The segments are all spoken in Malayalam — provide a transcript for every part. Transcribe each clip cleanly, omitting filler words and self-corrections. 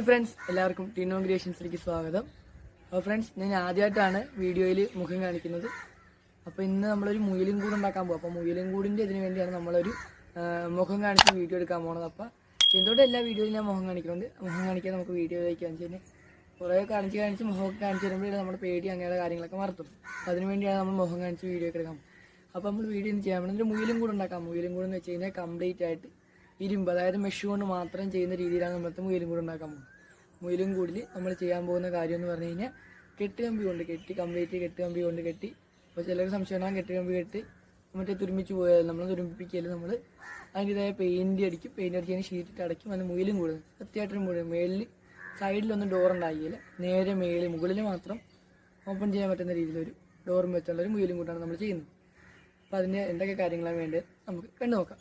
ഹായ് ഫ്രണ്ട്സ്, എല്ലാവർക്കും ടീനോ ക്രിയേഷൻസിലേക്ക് സ്വാഗതം. അപ്പോൾ ഫ്രണ്ട്സ്, ഞാൻ ആദ്യമായിട്ടാണ് വീഡിയോയിൽ മുഖം കാണിക്കുന്നത്. അപ്പോൾ ഇന്ന് നമ്മളൊരു മുയലും കൂട് ഉണ്ടാക്കാൻ പോകും. അപ്പോൾ മുയലും കൂടിൻ്റെ ഇതിന് വേണ്ടിയാണ് നമ്മളൊരു മുഖം കാണിച്ച് വീഡിയോ എടുക്കാൻ പോകുന്നത്. അപ്പോൾ എന്തുകൊണ്ട് എല്ലാ വീഡിയോയിലും ഞാൻ മുഖം കാണിക്കുന്നുണ്ട്. മുഖം കാണിക്കാൻ നമുക്ക് വീഡിയോയിലേക്ക് കാണിച്ചു തന്നെ കുറേ കാണിച്ച് മുഖമൊക്കെ കാണിച്ച് തരുമ്പോൾ നമ്മുടെ പേടി അങ്ങനെയുള്ള കാര്യങ്ങളൊക്കെ മറത്തും. അപ്പോൾ അതിന് വേണ്ടിയാണ് നമ്മൾ മുഖം കാണിച്ച് വീഡിയോ ഒക്കെ എടുക്കാൻ പോകും. അപ്പോൾ നമ്മൾ വീഡിയോ ചെയ്യാൻ വേണ്ടി ഒരു മുയലും കൂട് ഉണ്ടാക്കാം. മുയലും കൂടെന്ന് വെച്ച് കഴിഞ്ഞാൽ കംപ്ലീറ്റ് ആയിട്ട് ഇരുമ്പ്, അതായത് മെഷ് കൊണ്ട് മാത്രം ചെയ്യുന്ന രീതിയിലാണ് നമ്മളത്തെ മുയലും കൂട് ഉണ്ടാക്കാൻ പോകുന്നത്. മുയലും കൂടിൽ നമ്മൾ ചെയ്യാൻ പോകുന്ന കാര്യം എന്ന് പറഞ്ഞു കഴിഞ്ഞാൽ കെട്ടുകമ്പി കൊണ്ട് കംപ്ലീറ്റ് കെട്ടുകമ്പി കൊണ്ട് കെട്ടി. അപ്പോൾ ചിലർക്ക് സംശയം ഉണ്ടാകും, കെട്ടുകമ്പി കെട്ടി മറ്റേ തുരുമ്പിച്ച് പോയാൽ നമ്മൾ തുരുമ്പിപ്പിക്കൽ നമ്മൾ അതിൻ്റെതായ പെയിൻറ്റ് അടിച്ചതിന് ഷീറ്റിട്ട് അടയ്ക്കും. അത് മുയലും കൂട് സത്യമായിട്ടൊരു മുയൽ മേളിൽ സൈഡിലൊന്നും ഡോറുണ്ടാക്കിയില്ല, നേരെ മുകളിൽ മാത്രം ഓപ്പൺ ചെയ്യാൻ പറ്റുന്ന രീതിയിലൊരു ഡോറും വെച്ചുള്ളൊരു മുയലും കൂട്ടാണ് നമ്മൾ ചെയ്യുന്നത്. അപ്പോൾ അതിൻ്റെ എന്തൊക്കെ കാര്യങ്ങളാണ് വേണ്ടത് നമുക്ക് കണ്ടു നോക്കാം.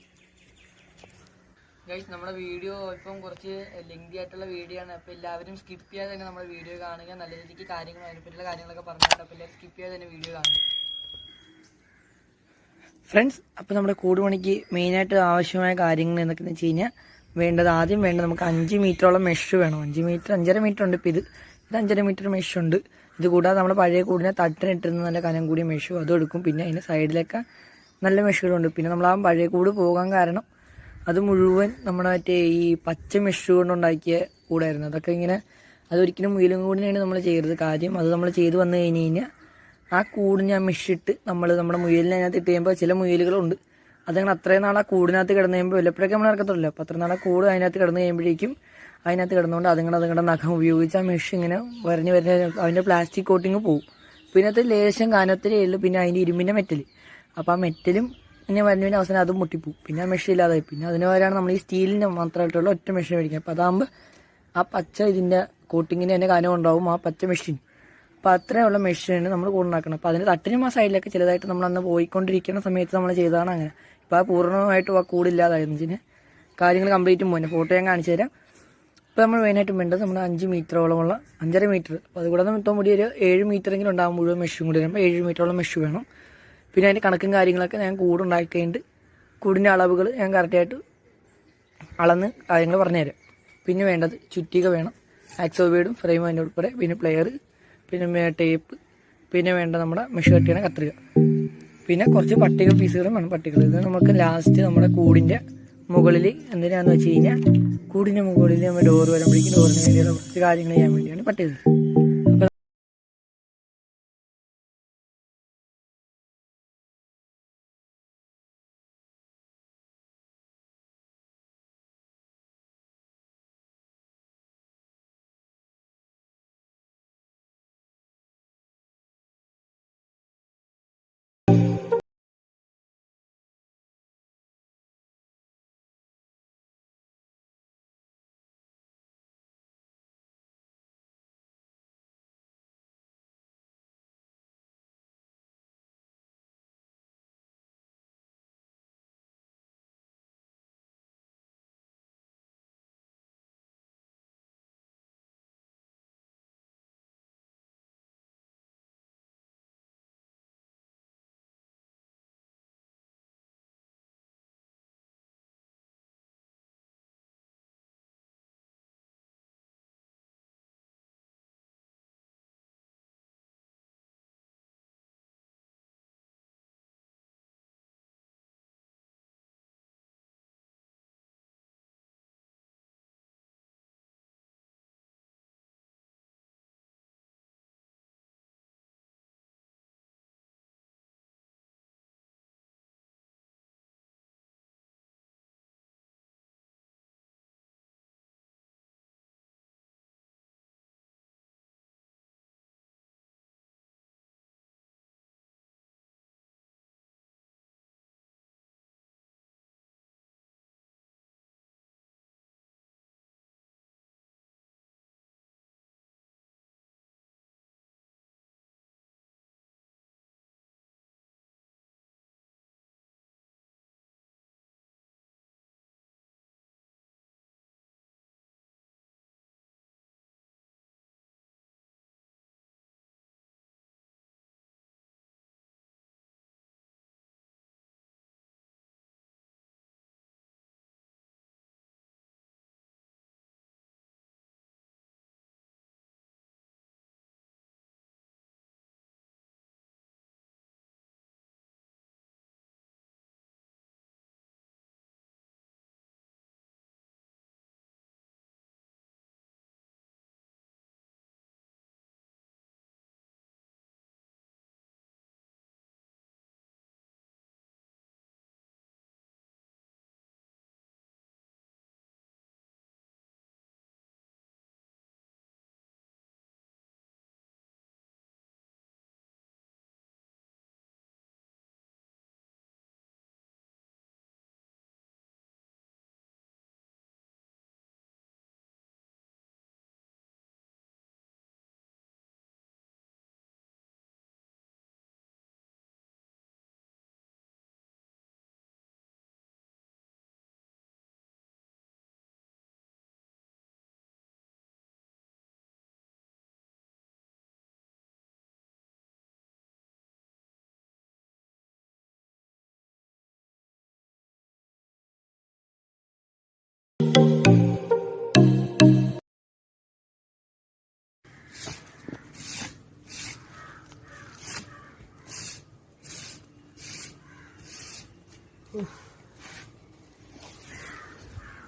ഗൈസ്, നമ്മുടെ വീഡിയോ ഇപ്പം കുറച്ച് ലെങ്തി ആയിട്ടുള്ള വീഡിയോ ആണ്. അപ്പോൾ എല്ലാവരും സ്കിപ്പ് ചെയ്യാതെ തന്നെ നമ്മുടെ വീഡിയോ കാണുക. നല്ല രീതിക്ക് കാര്യങ്ങൾ അതിനെപ്പറ്റിയുള്ള കാര്യങ്ങളൊക്കെ പറഞ്ഞിട്ട് അപ്പോൾ എല്ലാവരും സ്കിപ്പ് ചെയ്യാതെ തന്നെ വീഡിയോ കാണുക. ഫ്രണ്ട്സ്, അപ്പോൾ നമ്മുടെ കൂടുപണിക്ക് മെയിനായിട്ട് ആവശ്യമായ കാര്യങ്ങൾ എന്തൊക്കെയെന്ന് വെച്ച് കഴിഞ്ഞാൽ ആദ്യം വേണ്ടത് നമുക്ക് 5 മീറ്ററോളം മെഷ് വേണം. 5.5 മീറ്റർ ഉണ്ട്. ഇപ്പോൾ ഇത് 5.5 മീറ്റർ മെഷ് ഉണ്ട്. ഇത് കൂടാതെ നമ്മുടെ പഴയ കൂടിനെ തട്ടിനിട്ടിരുന്ന നല്ല കനം കൂടിയ മെഷും അതും എടുക്കും. പിന്നെ അതിൻ്റെ സൈഡിലൊക്കെ നല്ല മെഷുകളുണ്ട്. പിന്നെ നമ്മൾ ആ പഴയ കൂട് പോകാൻ കാരണം അത് മുഴുവൻ നമ്മുടെ മറ്റേ ഈ പച്ച മെഷ് കൊണ്ടുണ്ടാക്കിയ കൂടായിരുന്നു. അതൊക്കെ ഇങ്ങനെ അതൊരിക്കലും മുയലും കൂടിനാണ് നമ്മൾ ചെയ്യരുത്. കാര്യം അത് നമ്മൾ ചെയ്ത് വന്നു കഴിഞ്ഞ് കഴിഞ്ഞാൽ ആ കൂടിന് ആ മെഷിട്ട് നമ്മുടെ മുയലിനെ അതിനകത്ത് ഇട്ട് കഴിയുമ്പോൾ ചില മുയലുകളുണ്ട് അതങ്ങനെ അത്രയും നാൾ ആ കൂടിനകത്ത് കിടന്നു കഴിയുമ്പോൾ വല്ലപ്പോഴൊക്കെ നമ്മൾ ഇറക്കത്തുള്ളൂ. അപ്പോൾ അത്ര നാളെ കൂട് അതിനകത്ത് കിടന്നു കഴിയുമ്പോഴേക്കും അതിനകത്ത് കിടന്നുകൊണ്ട് അതുങ്ങളുടെ നഖം ഉപയോഗിച്ച് ആ മെഷ് ഇങ്ങനെ വരഞ്ഞ് അതിൻ്റെ പ്ലാസ്റ്റിക് കോട്ടിങ് പോകും. പിന്നെ അത് ലേശം കനത്തിലേ ഉള്ളൂ. പിന്നെ അതിൻ്റെ ഇരുമ്പിൻ്റെ മെറ്റൽ, അപ്പോൾ ആ മെറ്റലും ഇങ്ങനെ വരുന്നതിന് അവസാനം അതും മുട്ടിപ്പോവും. പിന്നെ ആ മെഷീൻ ഇല്ലാതായി. പിന്നെ അതിന് പകരമാണ് നമ്മൾ ഈ സ്റ്റീലിൻ്റെ മാത്രമായിട്ടുള്ള ഒറ്റ മെഷീൻ മേടിക്കുക. അപ്പോൾ അതാകുമ്പോൾ ആ പച്ച ഇതിൻ്റെ കോട്ടിങ്ങിന് തന്നെ കനം ഉണ്ടാവും, ആ പച്ച മെഷീൻ. അപ്പോൾ അത്രയുള്ള മെഷീന് നമ്മൾ കൂടുണ്ടാക്കണം. അപ്പോൾ അതിൻ്റെ തട്ടിനും ആ സൈഡിലൊക്കെ ചിലതായിട്ട് നമ്മൾ അന്ന് പോയിക്കൊണ്ടിരിക്കുന്ന സമയത്ത് നമ്മൾ ചെയ്തതാണ് അങ്ങനെ. ഇപ്പോൾ ആ പൂർണ്ണമായിട്ടും ആ കൂടില്ലാതായിരുന്നു. ഇതിന് കാര്യങ്ങൾ കംപ്ലീറ്റും പോകുന്നത് ഫോട്ടോ ഞാൻ കാണിച്ചു തരാം. ഇപ്പോൾ നമ്മൾ മെയിനായിട്ടും വേണ്ടത് നമ്മൾ 5 മീറ്ററോളമുള്ള 5.5 മീറ്റർ. അപ്പോൾ അതുകൂടാതെ മൊത്തം കൂടി ഒരു 7 മീറ്ററെങ്കിലും ഉണ്ടാകും. മുഴുവൻ മെഷും കൂടി വരുമ്പോൾ 7 മീറ്ററോളം മെഷ് വേണം. പിന്നെ അതിൻ്റെ കണക്കും കാര്യങ്ങളൊക്കെ ഞാൻ കൂടുണ്ടാക്കി കഴിഞ്ഞിട്ട് കൂടിൻ്റെ അളവുകൾ ഞാൻ കറക്റ്റായിട്ട് അളന്ന് കാര്യങ്ങൾ പറഞ്ഞുതരാം. പിന്നെ വേണ്ടത് ചുറ്റിക വേണം, ആക്സോ ബീഡും ഫ്രെയിം അതിൻ്റെ ഉൾപ്പെടെ, പിന്നെ പ്ലെയർ, പിന്നെ ടേപ്പ്, പിന്നെ വേണ്ട നമ്മുടെ മെഷ് കട്ട് ചെയ്യണ കത്രിക, പിന്നെ കുറച്ച് പട്ടിക പീസുകളും വേണം. പട്ടികൾ ഇത് നമുക്ക് ലാസ്റ്റ് നമ്മുടെ കൂടിൻ്റെ മുകളിൽ എന്തിനാണെന്ന് വെച്ച് കഴിഞ്ഞാൽ കൂടിൻ്റെ മുകളിൽ നമ്മൾ ഡോറ് വരുമ്പോഴേക്കും ഡോറിന് വേണ്ടിയുള്ള കുറച്ച് കാര്യങ്ങൾ ചെയ്യാൻ വേണ്ടിയാണ് പട്ടികൾ.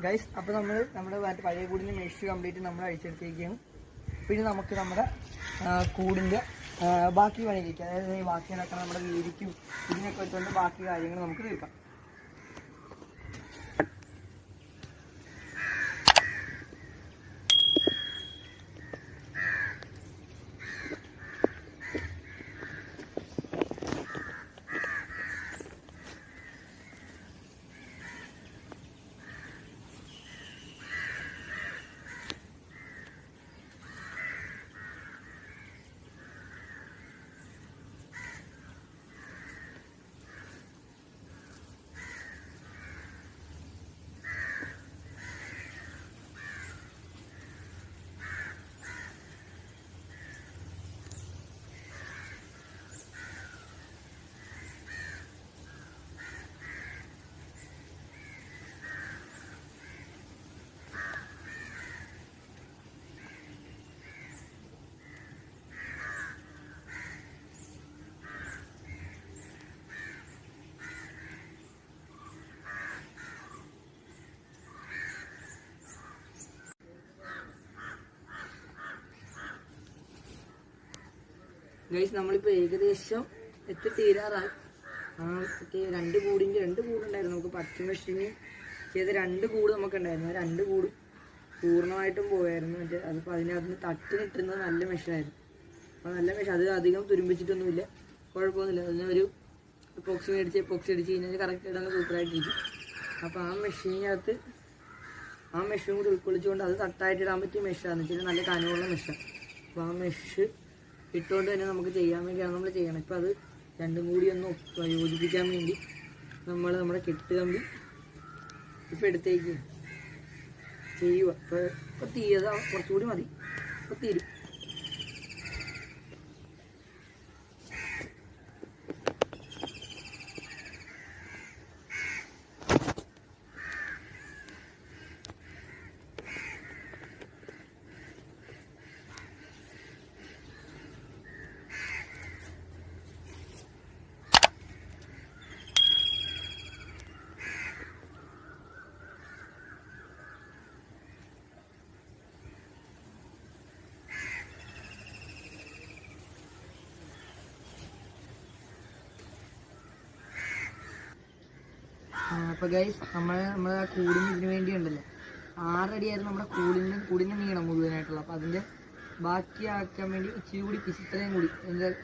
ഗൈസ്, അപ്പോൾ നമ്മുടെ പഴയ കൂടിൻ്റെ മെഷ് കംപ്ലീറ്റ് നമ്മൾ അഴിച്ചെടുത്തിരിക്കുകയാണ്. പിന്നെ നമുക്ക് നമ്മുടെ കൂടിൻ്റെ ബാക്കി പണിയിരിക്കുക, അതായത് ഈ ബാക്കി നടക്കുന്ന നമ്മുടെ വീതിക്കും ഇതിനൊക്കെ വെച്ചുകൊണ്ട് ബാക്കി കാര്യങ്ങൾ നമുക്ക് തീർക്കാം. ഗൈസ്, നമ്മളിപ്പോൾ ഏകദേശം തീരാറായി. രണ്ട് കൂടുണ്ടായിരുന്നു. നമുക്ക് പച്ച മെഷീന് ചെയ്ത 2 കൂട് നമുക്കുണ്ടായിരുന്നു. ആ 2 കൂട് പൂർണ്ണമായിട്ടും പോയായിരുന്നു. അതിപ്പോൾ അതിനകത്ത് തട്ട് കിട്ടുന്നത് നല്ല മെഷീനായിരുന്നു. അപ്പോൾ നല്ല മെഷീൻ, അത് അധികം തുരുമ്പിച്ചിട്ടൊന്നുമില്ല, കുഴപ്പമൊന്നുമില്ല. അതിനൊരു എപ്പോക്സി അടിച്ച് കഴിഞ്ഞാൽ കറക്റ്റായിട്ട് അങ്ങ് സൂപ്പറായിട്ടിരിക്കും. അപ്പോൾ ആ മെഷീനകത്ത് ആ മെഷീൻ കൂടി ഉൾക്കൊള്ളിച്ചുകൊണ്ട് അത് തട്ടായിട്ട് ഇടാൻ പറ്റിയ മെഷാന്ന് വെച്ചാൽ നല്ല കനമുള്ള മെഷാണ്. അപ്പോൾ ആ മെഷ് ഇട്ടുകൊണ്ട് തന്നെ നമുക്ക് ചെയ്യാൻ വേണ്ടിയാണ് നമ്മൾ ചെയ്യണം. ഇപ്പോൾ അത് രണ്ടും കൂടി ഒന്ന് യോജിപ്പിക്കാൻ വേണ്ടി നമ്മുടെ കെട്ട് കമ്പി ഇപ്പോൾ എടുത്തേക്ക് ചെയ്യുക. ഇപ്പോൾ തീയത കുറച്ചുകൂടി മതി, ഇപ്പോൾ തീരും. അപ്പോൾ ഗൈസ്, നമ്മൾ ആ കൂടിന് ഇതിന് വേണ്ടി ഉണ്ടല്ലോ 6 അടിയായിരുന്നു നമ്മുടെ കൂടിൻ്റെ നീളം മുഴുവനായിട്ടുള്ള. അപ്പോൾ അതിൻ്റെ ബാക്കിയാക്കാൻ വേണ്ടി ഇച്ചിരി കൂടി ഇത്രയും കൂടി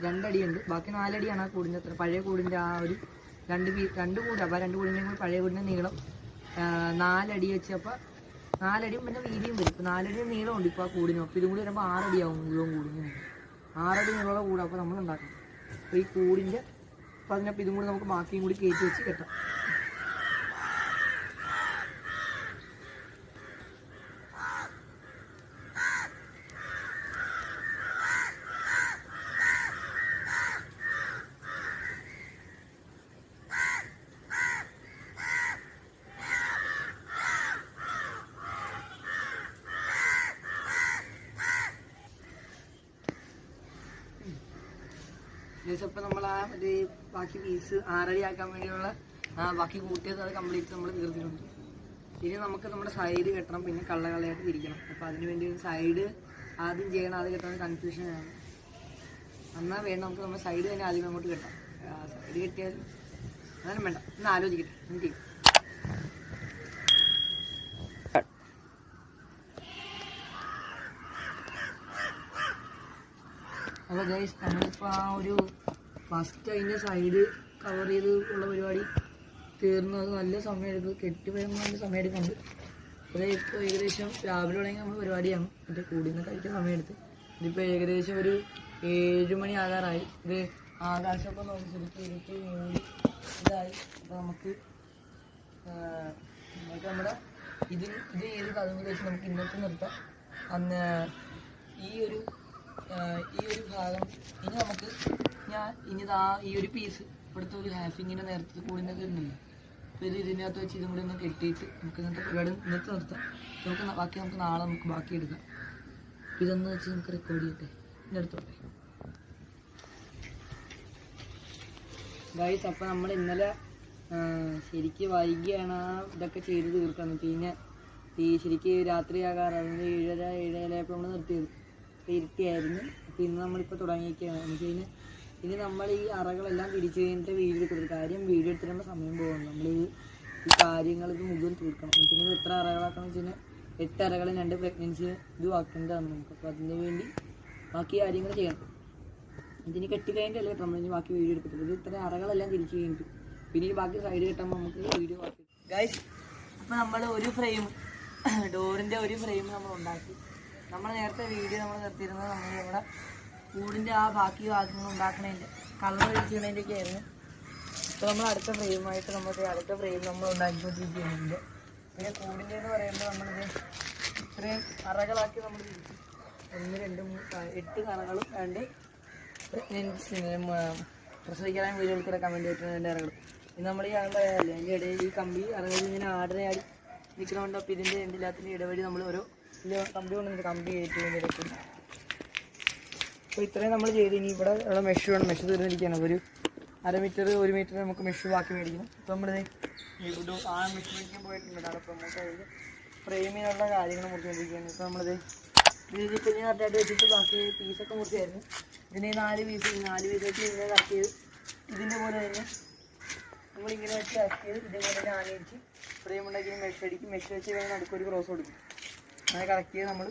2 അടിയുണ്ട്, ബാക്കി 4 അടിയാണ് ആ കൂടിൻ്റെ അത്ര. പഴയ കൂടിൻ്റെ ആ ഒരു 2 കൂട്, അപ്പോൾ 2 കൂടിൻ്റെയും കൂടി പഴയ കൂടിൻ്റെ നീളം 4 അടി വെച്ച്, അപ്പോൾ 4 അടിയും പിന്നെ വീതിയും വരും. ഇപ്പോൾ 4 അടി നീളമുണ്ട് ഇപ്പോൾ ആ കൂടിനും. അപ്പോൾ ഇതും കൂടി വരുമ്പോൾ 6 അടിയാവും മുഴുവൻ കൂടിന്. 6 അടി നീളമുള്ള കൂട് അപ്പോൾ നമ്മൾ ഉണ്ടാക്കണം. അപ്പോൾ ഈ കൂടിൻ്റെ അപ്പോൾ അതിനപ്പോൾ ഇതും കൂടി നമുക്ക് ബാക്കിയും കൂടി കയറ്റി വെച്ച് കെട്ടാം. അപ്പോൾ നമ്മൾ ആ ഒരു ബാക്കി പീസ് 6 അടി ആക്കാൻ വേണ്ടിയുള്ള ബാക്കി കൂട്ടിയത് അത് കംപ്ലീറ്റ് നമ്മൾ തീർത്തിട്ടുണ്ട്. ഇനി നമുക്ക് നമ്മുടെ സൈഡ് കെട്ടണം, പിന്നെ കള്ളയായിട്ട് തിരിക്കണം. അപ്പോൾ അതിന് വേണ്ടി ഒരു സൈഡ് ആദ്യം ചെയ്യണം, അത് കെട്ടാൻ കൺഫ്യൂഷനാണ്. എന്നാൽ വേണം നമുക്ക് നമ്മുടെ സൈഡ് തന്നെ ആദ്യം അങ്ങോട്ട് കെട്ടാം. സൈഡ് കെട്ടിയാൽ അതാണ് വേണ്ട, ഒന്ന് ആലോചിക്കട്ടെ എന്നിട്ട്. അപ്പോൾ ഗൈസ്, നമ്മളിപ്പോൾ ആ ഒരു ഫസ്റ്റ് അതിൻ്റെ സൈഡ് കവർ ചെയ്ത് ഉള്ള പരിപാടി തീർന്നത് നല്ല സമയമെടുക്കും, കെട്ടി വരുമ്പോൾ നല്ല സമയമെടുക്കുന്നുണ്ട്. അത് ഇപ്പോൾ ഏകദേശം രാവിലെ തുടങ്ങി നമ്മൾ പരിപാടിയാണ്. മറ്റേ കൂടി നിന്ന് കഴിക്കാൻ സമയമെടുത്ത് ഇതിപ്പോൾ ഏകദേശം ഒരു 7 മണി ആകാറായി. ഇത് ആകാശമൊക്കെ നോക്കി ശരിക്കും ഇരുട്ടി മൂടി ഇതായി. അപ്പോൾ നമുക്ക് നമ്മുടെ ഇത് ഏത് കഥകൾ വെച്ച് നമുക്ക് ഇന്നത്തെ നിർത്താം. അന്ന് ഈ ഒരു ഭാഗം ഇനി നമുക്ക് ഈ ഒരു പീസ് ഇവിടുത്തെ ഒരു ഹാഫിങ്ങിൻ്റെ നേരത്തെ കൂടിൻ്റെ തരുന്നില്ല. അപ്പോൾ ഇതിനകത്ത് വെച്ച് ഇതും കൂടി ഒന്ന് കെട്ടിയിട്ട് നമുക്ക് ഇന്നത്തെ പരിപാടി ഇന്നത്തെ നിർത്താം. നമുക്ക് നാളെ നമുക്ക് ബാക്കി എടുക്കാം. ഇതൊന്ന് വെച്ച് നമുക്ക് റെക്കോർഡ് ചെയ്യട്ടെ, ഇതിൻ്റെ അടുത്തോട്ടെ ഗൈസ്. അപ്പോൾ നമ്മൾ ഇന്നലെ ശരിക്ക് വൈകിയാണ് ഇതൊക്കെ ചെയ്ത് തീർക്കാന്ന് വെച്ച് കഴിഞ്ഞാൽ ഈ ശരിക്ക് രാത്രിയാകാറാണ് 7:30 നമ്മൾ നിർത്തിയത്. അപ്പോൾ ഇരുട്ടിയായിരുന്നു. അപ്പോൾ ഇന്ന് നമ്മളിപ്പോൾ തുടങ്ങിയിരിക്കുകയാണ് എന്ന് വെച്ച് കഴിഞ്ഞാൽ ഇനി നമ്മൾ ഈ അറകളെല്ലാം തിരിച്ച് കഴിഞ്ഞിട്ട് വീഡിയോ എടുക്കുന്നത്. കാര്യം വീഡിയോ എടുത്തിട്ട് സമയം പോകുന്നു. നമ്മൾ ഈ കാര്യങ്ങൾ ഇത് മുഴുവൻ തീർക്കണം. എന്ന് വെച്ച് കഴിഞ്ഞാൽ എത്ര അറകളാക്കണം വെച്ച് കഴിഞ്ഞാൽ 8 അറകളും 2 പ്രഗ്നൻസി ഇതും ആക്കേണ്ടതാണ് നമുക്ക്. അപ്പോൾ അതിന് വേണ്ടി ബാക്കി കാര്യങ്ങൾ ചെയ്യണം. ഇതിന് കെട്ടി കഴിഞ്ഞിട്ടല്ലേ നമ്മൾ ബാക്കി വീഡിയോ എടുക്കത്തുള്ളൂ. ഇത് ഇത്ര അറകളെല്ലാം തിരിച്ച് കഴിഞ്ഞിട്ട് പിന്നെ ഈ ബാക്കി സൈഡ് കിട്ടുമ്പോൾ നമുക്ക് വീഡിയോ ആക്കി. ഗൈസ്, അപ്പോൾ നമ്മൾ ഒരു ഫ്രെയിം ഡോറിൻ്റെ ഒരു ഫ്രെയിം നമ്മൾ ഉണ്ടാക്കി. നമ്മൾ നേരത്തെ വീഡിയോ നമ്മൾ നിർത്തിയിരുന്നത് നമ്മൾ ഇവിടെ കൂടിൻ്റെ ആ ബാക്കി ഭാഗങ്ങൾ ഉണ്ടാക്കണതിൻ്റെ കളർ ഒഴിക്കണതിൻ്റെയൊക്കെ ആയിരുന്നു. ഇപ്പോൾ നമ്മൾ അടുത്ത ഫ്രെയിമായിട്ട് അടുത്ത ഫ്രെയിം നമ്മൾ ഉണ്ടാക്കിക്കൊണ്ടിരിക്കുന്നുണ്ട്. പിന്നെ കൂടിൻ്റെ എന്ന് പറയുമ്പോൾ നമ്മളിത് ഇത്രയും അറകളാക്കി നമ്മൾ തിരിച്ചു 1, 2, 3, 8 അറകളും 2 പ്രസവിക്കാൻ വീടുകൾക്കിടക്കാൻ വേണ്ടിയിട്ട് 2 അറകളും. ഇത് നമ്മൾ ഈ ആകുമ്പോൾ പറയാറില്ല അതിൻ്റെ ഇടയിൽ ഈ കമ്പി അറകളിൽ ഇങ്ങനെ ആടി നിൽക്കണമുണ്ട്. അപ്പോൾ ഇതിൻ്റെ എല്ലാത്തിൻ്റെ ഇടവഴി നമ്മൾ ഓരോ കമ്പി കൊണ്ടുവന്നിട്ട് കമ്പി കയറ്റുന്നതിൻ്റെ ഇടയ്ക്ക്. അപ്പോൾ ഇത്രയും നമ്മൾ ചെയ്ത് ഇനി ഇവിടെ ഉള്ള മെഷ് വേണം. മെഷ് തീർന്നിരിക്കുകയാണ്. ഒരു 1/2 മീറ്റർ 1 മീറ്റർ നമുക്ക് മെഷ് ബാക്കി മേടിക്കണം. അപ്പോൾ നമ്മളിത് ഇവിടെ ആ മെഷ് മേടിക്കാൻ പോയിട്ടുണ്ട്. അപ്പോൾ നമുക്ക് അതിൽ ഫ്രെയിമിനുള്ള കാര്യങ്ങൾ മുറിച്ചുകൊണ്ടിരിക്കുകയാണ്. ഇപ്പോൾ നമ്മളിത് ഇതിപ്പോൾ ഇനി കറക്റ്റായിട്ട് വെച്ചിട്ട് ബാക്കി പീസൊക്കെ മുറിച്ചായിരുന്നു. ഇതിന് 4 പീസ് വെച്ച് ഇങ്ങനെ കറക്റ്റ് ചെയ്ത് ഇതിൻ്റെ പോലെ തന്നെ നമ്മളിങ്ങനെ വെച്ച് കറക്റ്റ് ചെയ്ത് ഇതേപോലെ തന്നെ ആനയിച്ച് ഫ്രെയിം ഉണ്ടാക്കി മെഷ് അടിക്കും. മെഷ് വെച്ച് കഴിഞ്ഞാൽ നടുക്കൊരു ക്രോസ് കൊടുക്കും. അങ്ങനെ കറക്റ്റ് ചെയ്ത് നമ്മൾ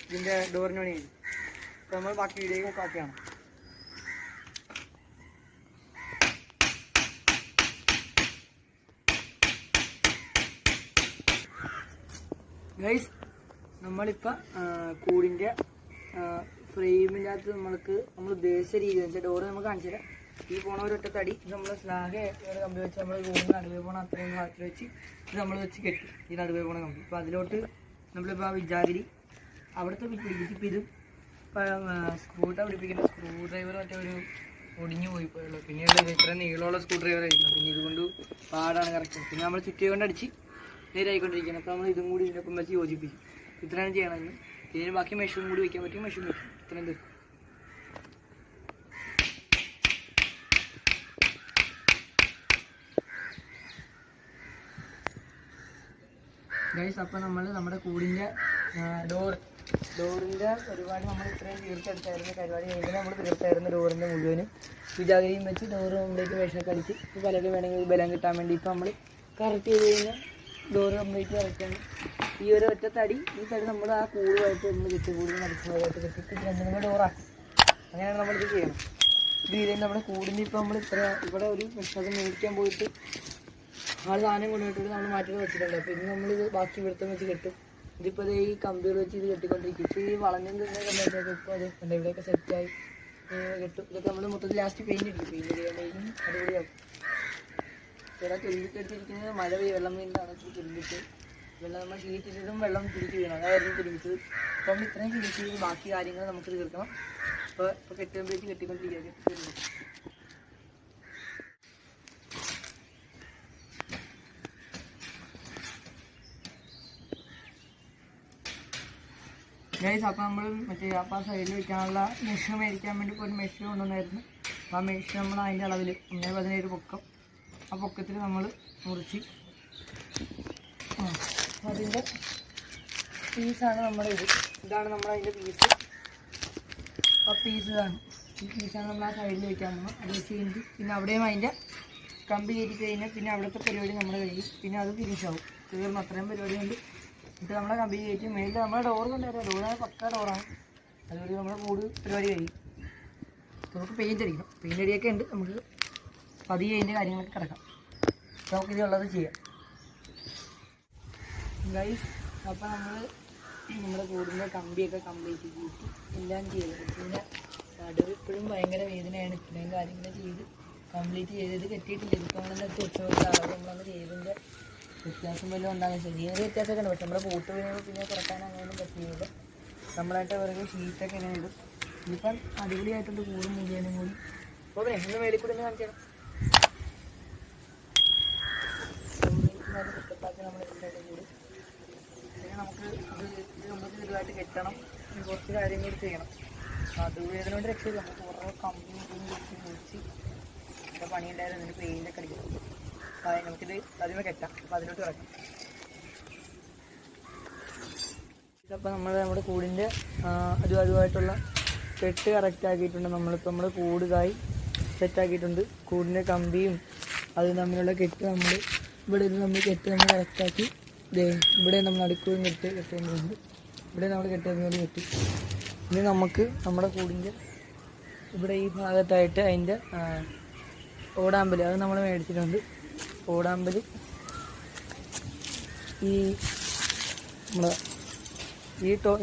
ഇതിൻ്റെ ഡോറിന് വേണ്ടി ചെയ്യും. അപ്പോൾ നമ്മൾ ബാക്കി വീഡിയോ ബാക്കിയാണ്. ഗൈസ്, നമ്മളിപ്പോൾ കൂടിൻ്റെ ഫ്രെയിമിൻ്റെ അകത്ത് നമ്മൾ ഉദ്ദേശിച്ച രീതി വെച്ചാൽ ഡോറ് നമുക്ക് കാണിച്ചു തരാം. ഈ പോണ ഒരൊറ്റ തടി ഇത് നമ്മൾ സ്ലാഗ് ഒരു കമ്പി വെച്ച് നമ്മൾ കൂടിന് നടുവേ പോണ അത്രയും ഭാഗത്തിൽ വെച്ച് ഇത് നമ്മൾ വെച്ച് കെട്ടി ഈ നടുവേ പോണ കമ്പി. അപ്പോൾ അതിലോട്ട് നമ്മളിപ്പോൾ ആ വിജാഗിരി അവിടുത്തെ പിടിപ്പിച്ച് ഇപ്പോൾ ഇത് സ്ക്രൂട്ട പിടിപ്പിക്കുന്ന സ്ക്രൂ ഡ്രൈവർ മറ്റേ ഒരു ഒടിഞ്ഞു പോയിപ്പോയുള്ളൂ. പിന്നെയുള്ള ഇത്ര നീളമുള്ള സ്ക്രൂ ഡ്രൈവർ ആയിരിക്കും. പിന്നെ ഇതുകൊണ്ട് പാടാണ് കറക്റ്റ്. പിന്നെ നമ്മൾ ചുറ്റി കൊണ്ട് അടിച്ച് നേരായിക്കൊണ്ടിരിക്കുന്നത്. അപ്പോൾ നമ്മൾ ഇതും കൂടി ഇതിനൊപ്പം വെച്ച് യോജിപ്പിക്കും. ഇത്രയാണ് ചെയ്യണമെന്ന്. ഇതിന് ബാക്കി മെഷീൻ കൂടി വയ്ക്കാൻ പറ്റും. മെഷീൻ വയ്ക്കും. ഇത്രയും തീർക്കും. ഗൈസ്, അപ്പോൾ നമ്മൾ നമ്മുടെ കൂടിൻ്റെ ഡോറിൻ്റെ പരിപാടി നമ്മൾ ഇത്രയും തീർത്തെടുത്തായിരുന്നു. പരിപാടി കഴിഞ്ഞാൽ നമ്മൾ തീർത്തായിരുന്നു ഡോറിൻ്റെ മുഴുവനും. വിജാഗരിയും വെച്ച് ഡോറ് കംപ്ലീറ്റ് വേഷമൊക്കെ അടിച്ച് ഇപ്പോൾ പലരും വേണമെങ്കിൽ ബലം കിട്ടാൻ വേണ്ടി ഇപ്പോൾ നമ്മൾ കറക്റ്റ് ചെയ്ത് കഴിഞ്ഞാൽ ഡോറ് കംപ്ലീറ്റ് കറക്റ്റാണ്. ഈ ഒരു ഒറ്റ തടി നമ്മൾ ആ കൂടുമായിട്ട് നമ്മൾ ചുറ്റും കൂടുതൽ നടക്കുന്നതായിട്ട് കെട്ടിട്ട് 2 ഡോറാക്കി. അങ്ങനെയാണ് നമ്മളിത് ചെയ്യണം. ഇത് ചെയ്ത് നമ്മുടെ കൂടിന് ഇപ്പോൾ നമ്മൾ ഇവിടെ ഒരു മെഷീൻ മേടിക്കാൻ പോയിട്ട് സാധനം കൊണ്ടുപോയിട്ട് നമ്മൾ മാറ്റി വെച്ചിട്ടുണ്ട്. അപ്പോൾ ഇത് നമ്മളിത് ബാക്കി ഇവിടുത്തെ വെച്ച് കെട്ടും. ഇതിപ്പോൾ ഈ കമ്പികൾ വെച്ച് ഇത് കെട്ടിക്കൊണ്ടിരിക്കും. ഇപ്പോൾ ഈ വളഞ്ഞും കണ്ടുവച്ചാൽ ഇപ്പോൾ അത് ഉണ്ട് ഇവിടെയൊക്കെ സെറ്റായി കെട്ടും. ഇതൊക്കെ നമ്മൾ മൊത്തത്തിൽ ലാസ്റ്റ് പെയിൻറ്റ് അടിക്കും. പെയിൻറ്റ് ചെയ്യാൻ അടിപൊളിയാവും. ചില തുരുമ്പിട്ടെടുത്തിരിക്കുന്നത് മഴ വെള്ളം വീണ്ടാണ്. തുരുമ്പിട്ട് വെള്ളം നമ്മൾ ഷീറ്റിട്ടും വെള്ളം തിരിച്ച് വീണം. അതായിരുന്നു തുരുമ്പിച്ചത്. അപ്പോൾ നമ്മൾ ഇത്രയും ഫിനിഷ് ചെയ്ത് ബാക്കി കാര്യങ്ങൾ നമുക്ക് തീർക്കണം. ഇപ്പോൾ കെട്ടുമ്പോഴേക്ക് കെട്ടിക്കൊണ്ടിരിക്കുക. ഗൈസ്, അപ്പോൾ നമ്മൾ അപ്പോൾ ആ സൈഡിൽ വയ്ക്കാനുള്ള മെഷ് മേടിക്കാൻ വേണ്ടി ഒരു മെഷ് കൊണ്ടുവന്നായിരുന്നു. അപ്പോൾ ആ മെഷ് നമ്മൾ അതിൻ്റെ അളവിൽ 1.17 പൊക്കം ആ പൊക്കത്തിൽ നമ്മൾ മുറിച്ച് അതിൻ്റെ പീസാണ് നമ്മുടെ ഇതാണ് നമ്മളതിൻ്റെ പീസ്. ആ പീസ് ഇതാണ്. ഈ പീസാണ് നമ്മൾ ആ സൈഡിൽ വയ്ക്കാൻ പോകുന്നത്. അത് വെച്ച് കഴിഞ്ഞിട്ട് പിന്നെ അവിടെയും അതിൻ്റെ കമ്പി കയറ്റി കഴിഞ്ഞാൽ പിന്നെ അവിടുത്തെ പരിപാടി നമ്മൾ കഴിയും. പിന്നെ അത് ഫിനിഷാവും. തീർന്നു. അത്രയും പരിപാടി കൊണ്ട് എന്നിട്ട് നമ്മളെ കമ്പി കയറ്റി മേലിൽ നമ്മുടെ ഡോറ് കൊണ്ടുവരാം. ഡോറാണ് പക്ക ഡോറാണ്. അതുകൊണ്ട് നമ്മുടെ കൂട് പരിപാടി കഴിയും. നമുക്ക് പെയിൻ്റ് അടിക്കണം. പെയിൻ്റ് അടിയൊക്കെ ഉണ്ട്. നമുക്ക് പതിയെ അതിൻ്റെ കാര്യങ്ങളൊക്കെ കിടക്കാം. നമുക്കിതുള്ളത് ചെയ്യാം. ഗൈസ്, അപ്പോൾ നമ്മുടെ കൂടിൻ്റെ കമ്പിയൊക്കെ കംപ്ലീറ്റ് ചെയ്തിട്ട് എല്ലാം ചെയ്തു. പിന്നെ നടുവ് ഇപ്പോഴും ഭയങ്കര വേദനയാണ്. ഇത്രയും കാര്യങ്ങൾ ചെയ്ത് കംപ്ലീറ്റ് ചെയ്തത് കെട്ടിയിട്ടില്ല. ഇതിപ്പോൾ നമ്മളെന്ന് വെച്ച് അളവ് നമ്മളന്ന് ചെയ്തതിൻ്റെ വ്യത്യാസം വല്ലതും ഉണ്ടാകും. ചെറിയൊരു വ്യത്യാസമൊക്കെ ഉണ്ട്. പക്ഷെ നമ്മുടെ കൂട്ട് വീണുമ്പോൾ പിന്നെ കുറക്കാൻ അങ്ങനെയൊന്നും പറ്റിയില്ല. നമ്മളായിട്ട് അവർക്ക് ഷീറ്റൊക്കെ ഇങ്ങനെ ഇടും. ഇതിപ്പം അടിപൊളിയായിട്ടുണ്ട്. കൂടും മുഴുവനും കൂടി. അപ്പോൾ ഒന്ന് മേളിൽ കൂടി ഒന്ന് കാണിച്ചാൽ സെറ്റപ്പാക്കി നമ്മൾ ഇതിൻ്റെ കൂടും. പിന്നെ നമുക്ക് നമുക്ക് ഇതുമായിട്ട് കെട്ടണം. കുറച്ച് കാര്യം കൂടി ചെയ്യണം. നടുവേദന കൊണ്ട് രക്ഷയില്ല. നമുക്ക് കുറേ കമ്പി മുറിച്ച് പണിയുണ്ടായിരുന്നു. അതിന് പെയിൻ്റൊക്കെ അടിക്കണം. നമുക്കിത് അതിന് കെട്ടാം. അപ്പം അതിലോട്ട് കിടക്കാം. അപ്പം നമ്മുടെ കൂടിൻ്റെ അതുമായിട്ടുള്ള കെട്ട് കറക്റ്റ് ആക്കിയിട്ടുണ്ട്. നമ്മളിപ്പോൾ നമ്മുടെ കൂട് സെറ്റാക്കിയിട്ടുണ്ട്. കൂടിൻ്റെ കമ്പിയും അത് തമ്മിലുള്ള കെട്ട് നമ്മൾ ഇവിടെ നമ്മൾ കെട്ട് നമ്മൾ കറക്റ്റാക്കി ഇവിടെ നമ്മൾ അടുക്കുകയും കെട്ടേണ്ടതുണ്ട്. ഇവിടെ നമ്മൾ കെട്ടുന്നത് കെട്ടി. ഇനി നമുക്ക് നമ്മുടെ കൂടിൻ്റെ ഇവിടെ ഈ ഭാഗത്തായിട്ട് അതിൻ്റെ ഓടാമ്പൽ അത് നമ്മൾ മേടിച്ചിട്ടുണ്ട്. ഓടാമ്പൽ ഈ നമ്മുടെ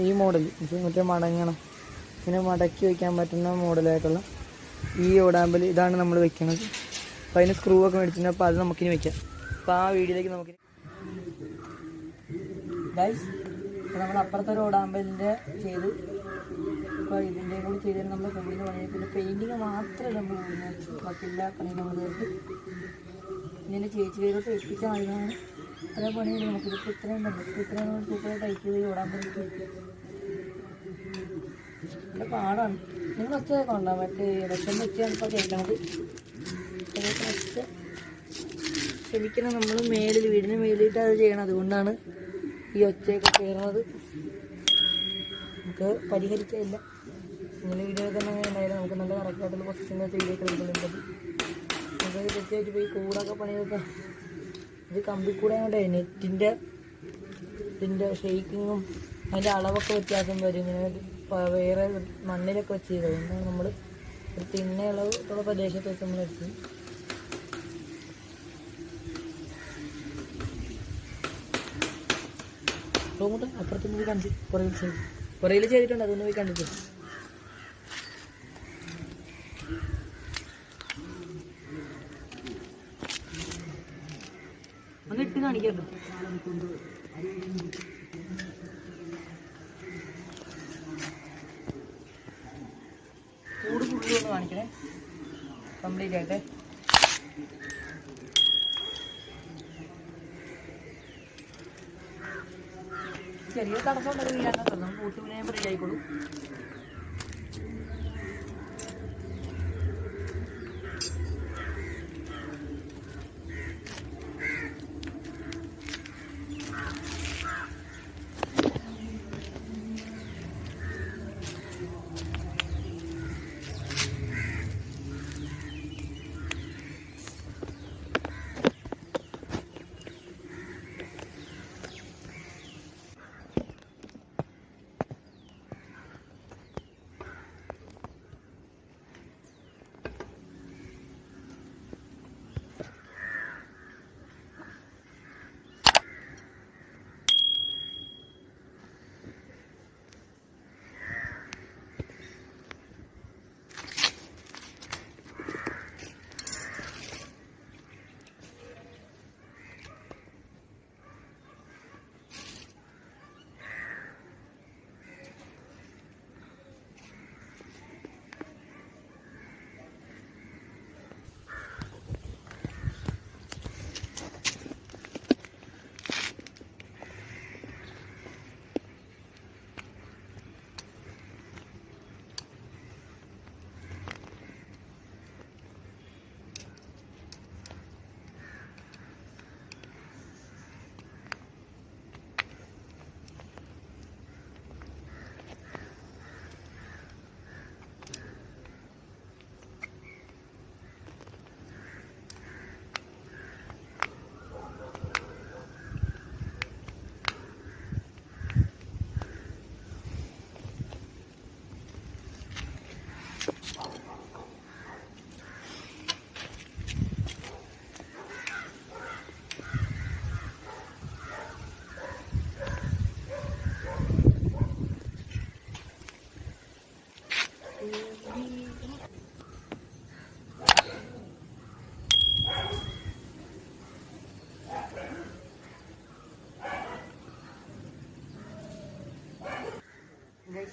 ഈ മോഡൽ മറ്റേ മടങ്ങണം, ഇങ്ങനെ മടക്കി വയ്ക്കാൻ പറ്റുന്ന മോഡലായിട്ടുള്ള ഈ ഓടാമ്പൽ ഇതാണ് നമ്മൾ വെക്കുന്നത്. അപ്പോൾ അതിന് സ്ക്രൂ ഒക്കെ മേടിച്ചിട്ടുണ്ട്. അപ്പോൾ അത് നമുക്കിനി വെക്കാം. അപ്പോൾ ആ വീഡിയോയിലേക്ക് നമുക്ക് ഗൈസ് നമ്മൾ അപ്പുറത്തൊരു ഓടാമ്പലിൻ്റെ ചെയ്ത് ഇപ്പോൾ ഇതിൻ്റെ കൂടി ചെയ്തിട്ട് നമ്മൾ കൂടിന് പണിയായി. പിന്നെ പെയിൻറ്റിങ് മാത്രമേ നമ്മൾ കൂടുന്നത്, ബാക്കി എല്ലാ പണിയും നമ്മൾ തീർത്ത് ഇതിൻ്റെ ചേച്ചിയിലോട്ട് എത്തിച്ചാൽ മതിയാണ്. അതേ പണിയിൽ നമുക്കിതിപ്പോൾ ഇത്രയും ഉണ്ട്. ഇത്രയും സൂപ്പറായിട്ട് ടൈറ്റ് ചെയ്ത് ഓടാമ്പലിലേക്ക് നല്ല പാടാണ്. നിങ്ങൾ ഒച്ചയൊക്കെ ഉണ്ടാകും. മറ്റേ ഇടയ്ക്കൊന്ന് ഒച്ചയാണ് ഇപ്പോൾ കേൾക്കണത്. ഒച്ച ക്ഷമിക്കണം, നമ്മൾ വീടിന് മേലിട്ട് അത് ചെയ്യണം. അതുകൊണ്ടാണ് ഈ ഒച്ചയൊക്കെ കയറുന്നത്. നമുക്ക് പരിഹരിക്കില്ല. ഇങ്ങനെ വീഡിയോ തന്നെ ഉണ്ടായാലും നമുക്ക് നല്ല കറക്റ്റായിട്ടുള്ള പൊസിഷൻ വെച്ച് വീഡിയോ എടുക്കുന്നുണ്ട്. നമുക്ക് തെറ്റായിട്ട് പോയി കൂടൊക്കെ പണിയൊക്കെ ഇത് കമ്പിക്കൂടെ കൊണ്ട് ഇതിൻ്റെ ഷെയ്ക്കിങ്ങും അതിൻ്റെ അളവൊക്കെ വ്യത്യാസം വരും. ഇങ്ങനെ വേറെ മണ്ണിലൊക്കെ വെച്ച് ചെയ്തത്. അതുകൊണ്ടാണ് നമ്മൾ ഒരു തിന്ന അളവുള്ള പ്രദേശത്ത് വെച്ച് നമ്മൾ എടുത്തത്. റൂമോട്ട് അപ്പുറത്ത് പോയി കണ്ടിട്ട് പുറയിൽ ചെയ്തിട്ടുണ്ട്. അതൊന്ന് പോയി കണ്ടിട്ട് ഒന്ന് ഇട്ട് കാണിക്കട്ടോ. കൂട് ഫുള്ളി ഒന്ന് കാണിക്കണേ കംപ്ലീറ്റ് ആയിട്ട്. ചെറിയ തടസ്സം ഉണ്ടെങ്കിൽ വീഴാൻ നമുക്ക് കൂട്ടുവിനെ റെഡി ആയിക്കോളൂ.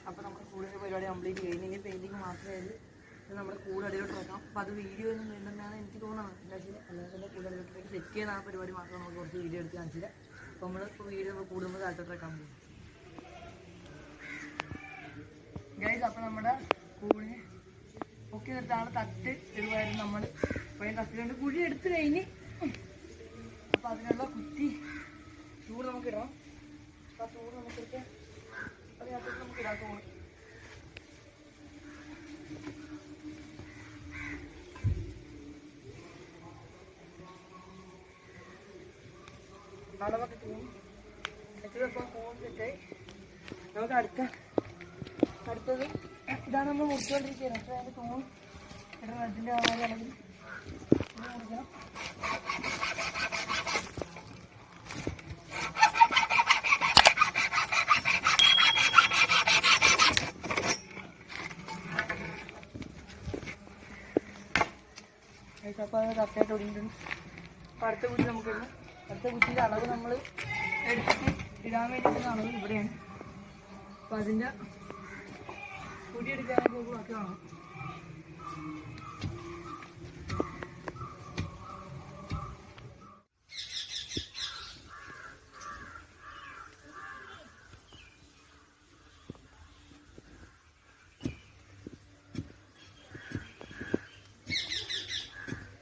അപ്പോൾ നമ്മുടെ കൂടിൻ്റെ പരിപാടി കംപ്ലീറ്റ് കഴിഞ്ഞ് ഇനി പെയിൻറ്റിങ് മാത്രമേ ഉള്ളൂ. നമ്മുടെ കൂട് അടിയിലോട്ട് വെക്കാം. അപ്പോൾ അത് വീഡിയോ ഒന്നും വേണ്ടെന്നാണ് എനിക്ക് തോന്നുന്നത്. അല്ലാതെ കൂട് അടിയിലോട്ട് സെറ്റ് ചെയ്യുന്ന ആ പരിപാടി മാത്രം നമുക്ക് കുറച്ച് വീഡിയോ എടുത്ത് കാണിച്ചില്ല. അപ്പോൾ നമ്മളിപ്പോൾ വീഡിയോ നമ്മൾ കൂടുമ്പോൾ താഴത്തോട്ട് വെക്കാൻ പോകും ഗൈസ്. അപ്പോൾ നമ്മുടെ കൂടിന് ഒക്കെ നിർത്താനുള്ള തട്ട് ഇടുമായിരുന്നു നമ്മൾ. അപ്പോൾ തട്ടിലുണ്ട് കുഴി എടുത്ത് കഴിഞ്ഞ് അപ്പോൾ അതിനുള്ള കുറ്റി ചൂട് നമുക്ക് ഇടാം. ആ ചൂട് നമുക്കിട്ട് അതിനകത്തേക്ക് നമുക്ക് ഇടാൻ തോന്നും. അളവൊക്കെ തൂങ്ങി എത്തിയപ്പോൾ കൂടിട്ട് നമുക്ക് അടുത്തത് ഇതാണ് നമ്മൾ മുറിച്ചുകൊണ്ടിരിക്കുന്നത്. അപ്പോൾ അതിൻ്റെ തൂണ് ഇടണം. അതിൻ്റെ അളവിൽ മുറിക്കണം. അപ്പോൾ അത് കറക്റ്റായിട്ട് ഒടിഞ്ഞിട്ടുണ്ട്. അപ്പോൾ അടുത്ത കുറ്റി നമുക്ക് ഇടണം. അടുത്ത കുറ്റിയുടെ അളവ് നമ്മൾ എടുത്തിട്ട് ഇടാൻ വേണ്ടിയിട്ടുള്ള അളവ് ഇവിടെയാണ്. അപ്പോൾ അതിൻ്റെ കുറ്റി എടുക്കാനായിട്ട് നമുക്ക് ബാക്കി കാണാം.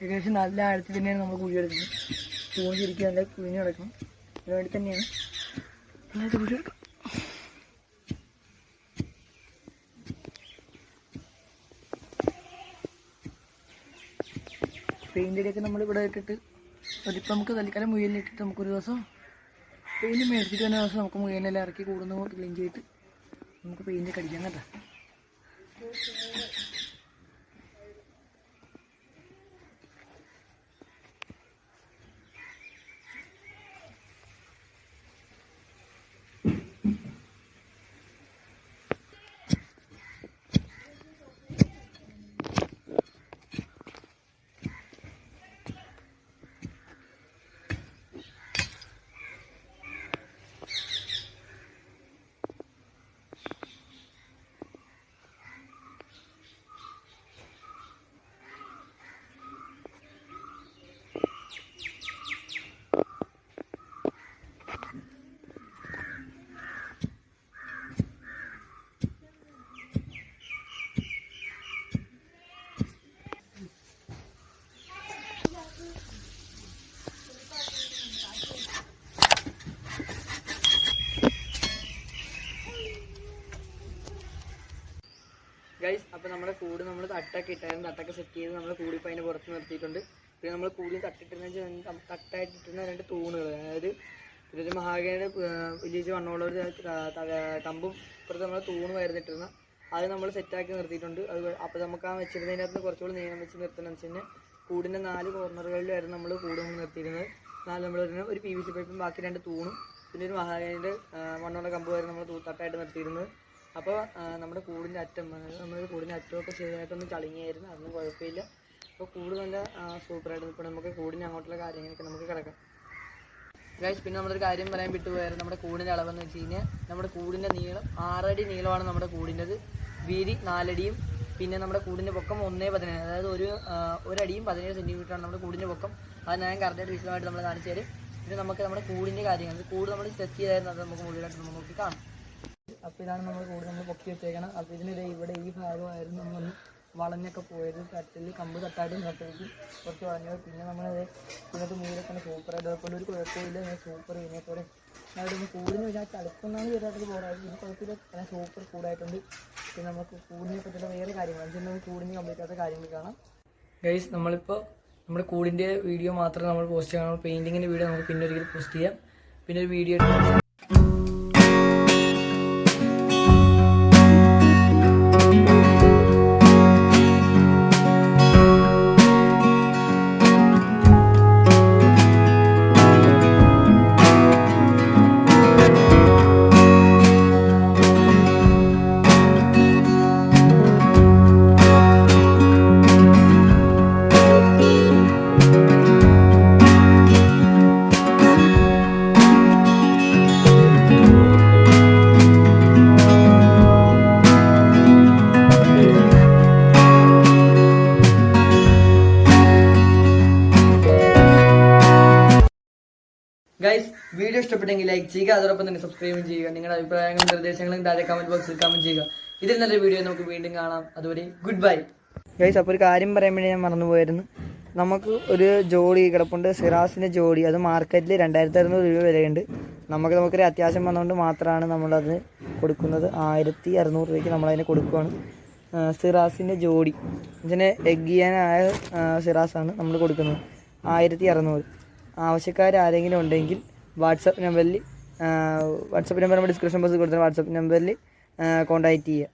ഏകദേശം നല്ല ആഴത്തിൽ തന്നെയാണ് നമ്മൾ കുഴി എടുക്കുന്നത്. തൂണ് ശരിക്കും നല്ല കുഴിഞ്ഞ് കിടക്കണം. അതിനുവേണ്ടി തന്നെയാണ് നന്നായിട്ട് കുഴി എടുക്കാം. പെയിൻറ്റിൻ്റെയൊക്കെ നമ്മളിവിടെ ഇട്ടിട്ട് ഒരിപ്പം നമുക്ക് തൽക്കാലം മുയലിലിട്ടിട്ട് നമുക്കൊരു ദിവസം പെയിൻറ്റ് മേടിച്ചിട്ട് തന്നെ ദിവസം നമുക്ക് മുയലിനെല്ലാം ഇറക്കി കൂടുന്ന ക്ലീൻ ചെയ്തിട്ട് നമുക്ക് പെയിൻറ്റ് കടിക്കാൻ കേട്ടോ. ഗൈസ്, അപ്പോൾ നമ്മുടെ കൂട് നമ്മൾ തട്ടൊക്കെ ഇട്ടായിരുന്നു. തട്ടൊക്കെ സെറ്റ് ചെയ്ത് നമ്മൾ കൂടിപ്പോൾ അതിന് പുറത്ത് നിർത്തിയിട്ടുണ്ട്. പിന്നെ നമ്മൾ കൂടി തട്ടായിട്ട് ഇട്ടുന്ന 2 തൂണുകൾ, അതായത് ഇതൊരു മഹാഗണിയുടെ വലിയ വണ്ണമുള്ള ഒരു കമ്പും ഇപ്പുറത്ത് നമ്മൾ തൂണ് വരുന്നിട്ടിരുന്ന അത് നമ്മൾ സെറ്റാക്കി നിർത്തിയിട്ടുണ്ട്. അത് അപ്പോൾ നമുക്ക് ആ വെച്ചിരുന്നതിനകത്ത് കുറച്ചുകൂടി നീളം വെച്ച് നിർത്തണമെന്ന് വെച്ച് കഴിഞ്ഞാൽ കൂടിൻ്റെ 4 കോർണറുകളിലായിരുന്നു നമ്മൾ കൂട് നിർത്തിയിരുന്നത്. നമ്മൾ ഒരു PVC പൈപ്പും ബാക്കി 2 തൂണും പിന്നെ ഒരു മഹാഗണിയുടെ വണ്ണമുള്ള കമ്പുമായിരുന്നു നമ്മൾ തട്ടായിട്ട് നിർത്തിയിരുന്നത്. അപ്പോൾ നമ്മുടെ കൂടിൻ്റെ അറ്റം, നമ്മുടെ കൂടിൻ്റെ അറ്റമൊക്കെ ശരിയായിട്ടൊന്ന് ചളിങ്ങിയായിരുന്നു. അതൊന്നും കുഴപ്പമില്ല. അപ്പോൾ കൂട് നല്ല സൂപ്പറായിട്ട് ഇപ്പോൾ നമുക്ക് കൂടിന് അങ്ങോട്ടുള്ള കാര്യങ്ങളൊക്കെ നമുക്ക് കിടക്കാം. ഗൈസ്, പിന്നെ നമ്മളൊരു കാര്യം പറയാൻ വിട്ടുപോയായിരുന്നു. നമ്മുടെ കൂടിൻ്റെ അളവെന്ന് വെച്ച് കഴിഞ്ഞാൽ നമ്മുടെ കൂടിൻ്റെ നീളം 6 അടി നീളമാണ് നമ്മുടെ കൂടിൻ്റെത്. വീതി 4 അടിയും പിന്നെ നമ്മുടെ കൂടിൻ്റെ പൊക്കം 1.17, അതായത് ഒരു അടിയും 17 സെൻറ്റിമീറ്ററാണ് നമ്മുടെ കൂടിൻ്റെ പൊക്കം. അത് ഞാൻ കറക്റ്റായിട്ട് വിശദമായിട്ട് നമ്മൾ കാണിച്ചു തരും. പിന്നെ നമുക്ക് നമ്മുടെ കൂടിൻ്റെ കാര്യങ്ങൾ, കൂട് നമ്മൾ സെറ്റ് ചെയ്തായിരുന്നു, അത് നമുക്ക് മുഴുവനായിട്ട് നമുക്ക് കാണാം. അപ്പോൾ ഇതാണ് നമ്മൾ കൂട് നമ്മൾ പൊക്കി വെച്ചേക്കണം. അപ്പോൾ ഇതിനിടെ ഇവിടെ ഈ ഭാഗമായിരുന്നു നമ്മളൊന്ന് വളഞ്ഞൊക്കെ പോയത്. തട്ടിൽ കമ്പ് തട്ടായിട്ട് നിർത്തേക്ക് കുറച്ച് വളഞ്ഞത്. പിന്നെ നമ്മളത് ഇന്നത്തെ മീനൊക്കെ സൂപ്പറായിട്ട് അതുപോലെ ഒരു കുഴപ്പമില്ല. ഞാൻ സൂപ്പർ ഇതിനെപ്പോലെ അവിടെ കൂടിന് വെച്ചാൽ തടുക്കുന്നാണ് ചെറുതായിട്ട് പോരായിരുന്നു. ഇത് കുഴപ്പമില്ല, ഞാൻ സൂപ്പർ കൂടായിട്ടുണ്ട്. പിന്നെ നമുക്ക് കൂടിനെ പറ്റിയുള്ള വേറെ കാര്യങ്ങൾ നമുക്ക് കൂടിന് കംപ്ലീറ്റ് ആത്ത കാര്യങ്ങൾ കാണാം. ഗൈസ്, നമ്മളിപ്പോൾ നമ്മുടെ കൂടിൻ്റെ വീഡിയോ മാത്രമേ നമ്മൾ പോസ്റ്റ് ചെയ്യണം. പെയിൻറ്റിങ്ങിൻ്റെ വീഡിയോ നമുക്ക് പിന്നെ ഒരിക്കൽ പോസ്റ്റ് ചെയ്യാം. പിന്നെ ഒരു വീഡിയോ ഗൈസ്, വീഡിയോ ഇഷ്ടപ്പെട്ടെങ്കിൽ ലൈക്ക് ചെയ്യുക, അതോടൊപ്പം തന്നെ സബ്സ്ക്രൈബും ചെയ്യുക. നിങ്ങളുടെ അഭിപ്രായങ്ങളും നിർദ്ദേശങ്ങളും താഴെ കമന്റ് ബോക്സിൽ കമന്റ് ചെയ്യുക. ഇതിൽ നല്ലൊരു വീഡിയോ നമുക്ക് വീണ്ടും കാണാം. അതുവരെ ഗുഡ് ബൈ. ഗൈസ്, അപ്പോൾ ഒരു കാര്യം പറയാൻ വേണ്ടി ഞാൻ മറന്നുപോയായിരുന്നു. നമുക്ക് ഒരു ജോഡി കിടപ്പുണ്ട്, സിറാസിൻ്റെ ജോഡി. അത് മാർക്കറ്റിൽ 2600 രൂപ വിലയുണ്ട്. നമുക്കൊരു അത്യാവശ്യം വന്നുകൊണ്ട് മാത്രമാണ് നമ്മളത് കൊടുക്കുന്നത്. 1600 രൂപയ്ക്ക് നമ്മളതിന് കൊടുക്കുകയാണ്. സിറാസിൻ്റെ ജോഡി ഇതിന് എഗ് ചെയ്യാനായ സിറാസാണ് നമ്മൾ കൊടുക്കുന്നത്. 1600. ആവശ്യക്കാർ ആരെങ്കിലും ഉണ്ടെങ്കിൽ വാട്സപ്പ് നമ്പർ നമ്മൾ ഡിസ്ക്രിപ്ഷൻ ബോക്സിൽ കൊടുത്ത വാട്സപ്പ് നമ്പറിൽ കോൺടാക്റ്റ് ചെയ്യുക.